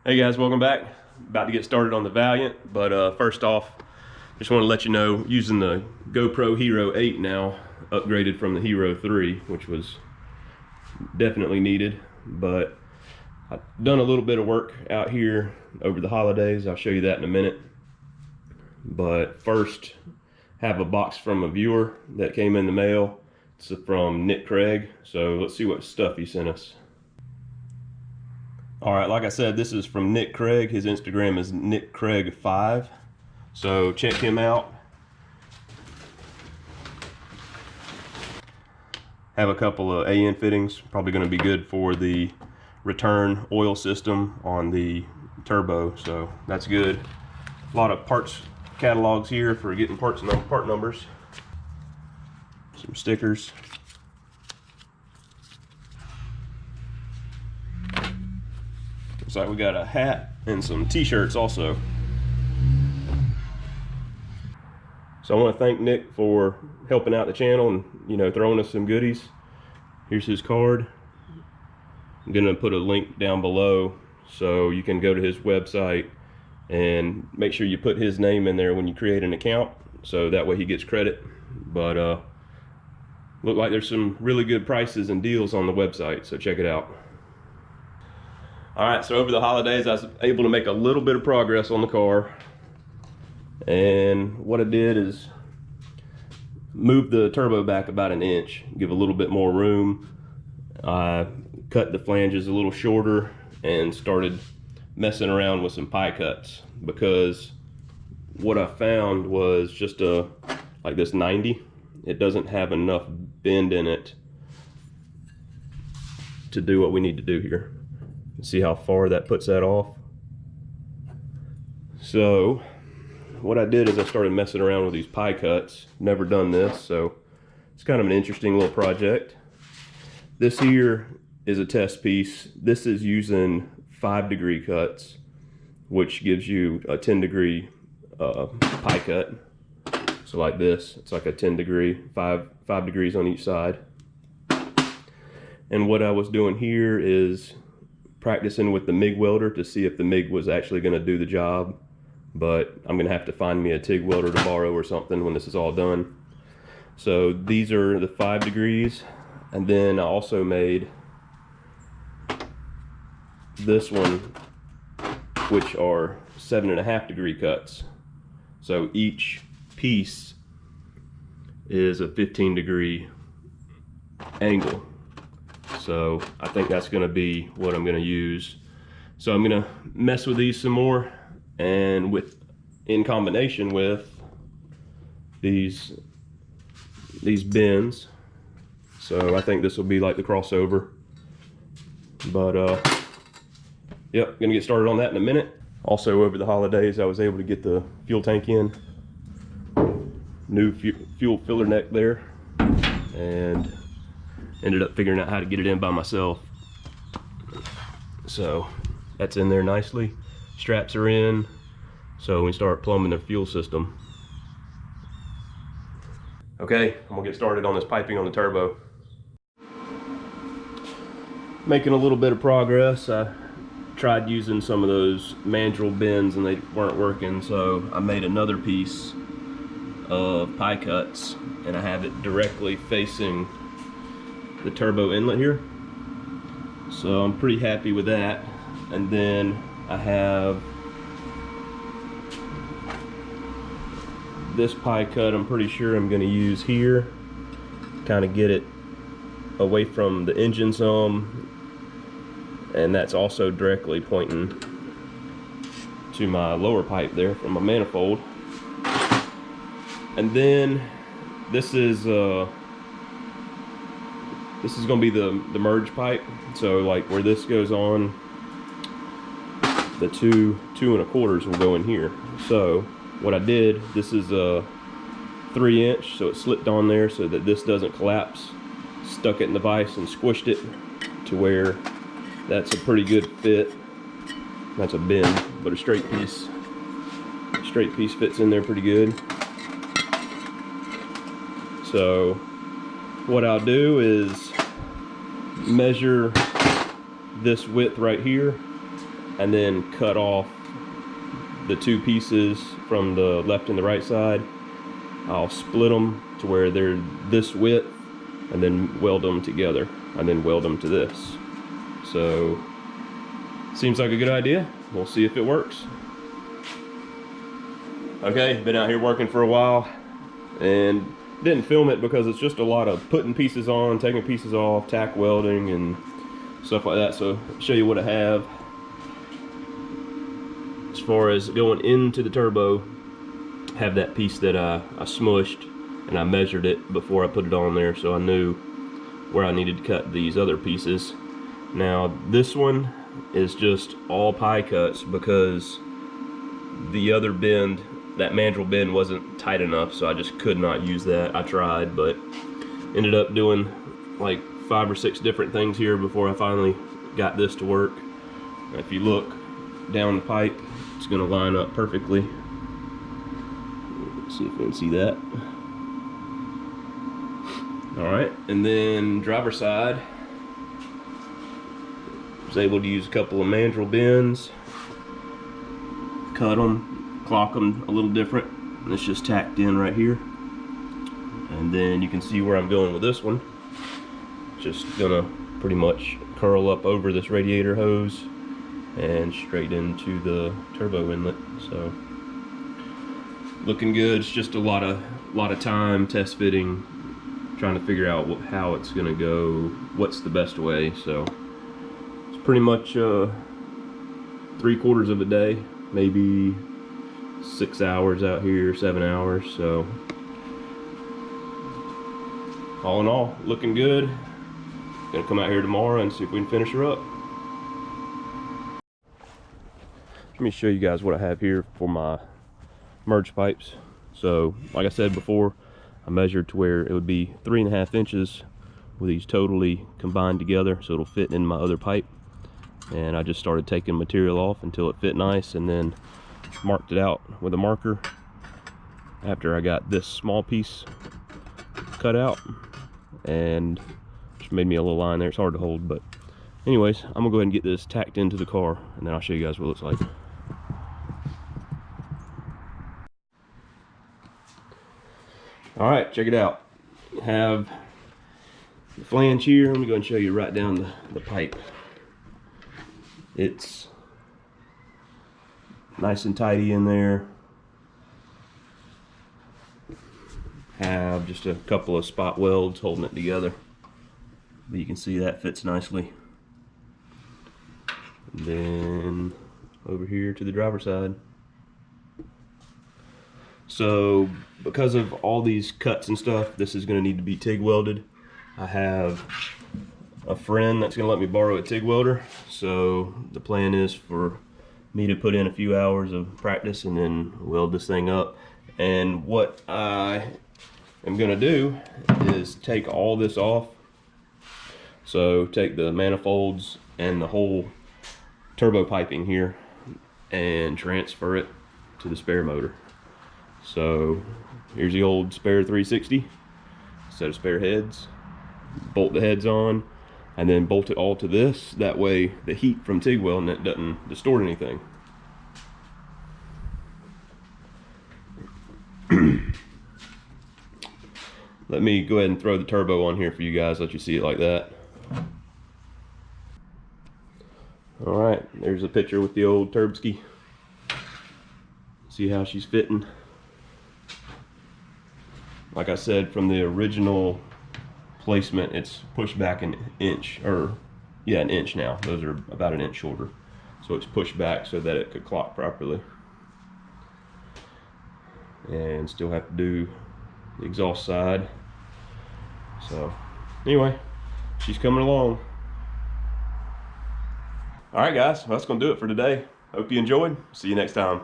Hey guys, welcome back. About to get started on the Valiant, but first off, just want to let you know, using the GoPro Hero 8 now, upgraded from the Hero 3, which was definitely needed, but I've done a little bit of work out here over the holidays. I'll show you that in a minute. But first, have a box from a viewer that came in the mail. It's from Nick Craig, so let's see what stuff he sent us. Alright, like I said, this is from Nick Craig. His Instagram is NickCraig5. So check him out. Have a couple of AN fittings. Probably going to be good for the return oil system on the turbo. So that's good. A lot of parts catalogs here for getting part numbers. Some stickers. Looks like we got a hat and some t-shirts also. So I want to thank Nick for helping out the channel and, you know, throwing us some goodies. Here's his card. I'm gonna put a link down below so you can go to his website and make sure you put his name in there when you create an account, so that way he gets credit. But look like there's some really good prices and deals on the website, so check it out. Alright, so over the holidays I was able to make a little bit of progress on the car. And what I did is move the turbo back about an inch, give a little bit more room. I cut the flanges a little shorter and started messing around with some pie cuts, because what I found was just like this 90, it doesn't have enough bend in it to do what we need to do here. See how far that puts that off. So what I did is I started messing around with these pie cuts. Never done this, so it's kind of an interesting little project. This here is a test piece. This is using 5-degree cuts, which gives you a 10-degree pie cut. So like this, it's like a 10-degree, 5 degrees on each side. And what I was doing here is practicing with the MIG welder to see if the MIG was actually going to do the job. But I'm going to have to find me a TIG welder to borrow or something when this is all done. So these are the 5 degrees, and then I also made this one, which are 7.5-degree cuts. So each piece is a 15-degree angle. So I think that's going to be what I'm going to use. So I'm going to mess with these some more, and in combination with these bends. So I think this will be like the crossover. But yep, gonna get started on that in a minute. Also, over the holidays I was able to get the fuel tank in. New fuel filler neck there, and ended up figuring out how to get it in by myself. So that's in there nicely. Straps are in, so we start plumbing the fuel system. Okay, I'm gonna get started on this piping on the turbo. Making a little bit of progress. I tried using some of those mandrel bends and they weren't working, so I made another piece of pie cuts, and I have it directly facing the turbo inlet here. So I'm pretty happy with that. And then I have this pie cut I'm pretty sure I'm going to use here, kind of get it away from the engine some, and that's also directly pointing to my lower pipe there from my manifold. And then this is going to be the merge pipe. So like where this goes on, the 2 2¼ will go in here. So what I did, this is a 3-inch, so it slipped on there so that this doesn't collapse. Stuck it in the vise and squished it to where that's a pretty good fit. That's a bend, but a straight piece fits in there pretty good. So what I'll do is measure this width right here and then cut off the two pieces from the left and the right side. I'll split them to where they're this width, and then weld them together, and then weld them to this. So seems like a good idea. We'll see if it works. Okay, been out here working for a while and didn't film it because it's just a lot of putting pieces on, taking pieces off, tack welding and stuff like that. So I'll show you what I have. As far as going into the turbo, I have that piece that I smushed, and I measured it before I put it on there, so I knew where I needed to cut these other pieces. Now this one is just all pie cuts because the other bend, that mandrel bend, wasn't tight enough, so I just could not use that. I tried, but ended up doing like 5 or 6 different things here before I finally got this to work. If you look down the pipe, it's going to line up perfectly. Let's see if we can see that. Alright, and then driver's side, I was able to use a couple of mandrel bends, cut them, clock them a little different, and it's just tacked in right here. And then you can see where I'm going with this one. Just gonna pretty much curl up over this radiator hose and straight into the turbo inlet. So looking good. It's just a lot of time test fitting, trying to figure out how it's gonna go, what's the best way. So it's pretty much 3/4 of a day, maybe 6 hours out here, 7 hours. So all in all, looking good. Gonna come out here tomorrow and see if we can finish her up. Let me show you guys what I have here for my merge pipes. So like I said before, I measured to where it would be 3.5 inches with these totally combined together, so it'll fit in my other pipe. And I just started taking material off until it fit nice, and then marked it out with a marker after I got this small piece cut out, and just made me a little line there. It's hard to hold, but anyways, I'm gonna go ahead and get this tacked into the car, and then I'll show you guys what it looks like. All right, check it out. Have the flange here. Let me go and show you right down the pipe. It's nice and tidy in there. Have just a couple of spot welds holding it together, but you can see that fits nicely. And then over here to the driver's side. So because of all these cuts and stuff, this is going to need to be TIG welded. I have a friend that's going to let me borrow a TIG welder, so the plan is for me to put in a few hours of practice and then weld this thing up. And what I am going to do is take all this off. So take the manifolds and the whole turbo piping here and transfer it to the spare motor. So here's the old spare 360 set of spare heads. Bolt the heads on and then bolt it all to this. That way the heat from TIG welding it doesn't distort anything. Let me go ahead and throw the turbo on here for you guys, let you see it like that. Alright, there's a picture with the old Turbski. See how she's fitting. Like I said, from the original placement, it's pushed back an inch, or yeah, an inch now. Those are about an inch shorter. So it's pushed back so that it could clock properly. And still have to do the exhaust side. So anyway, she's coming along. All right guys, well, that's gonna do it for today. Hope you enjoyed. See you next time.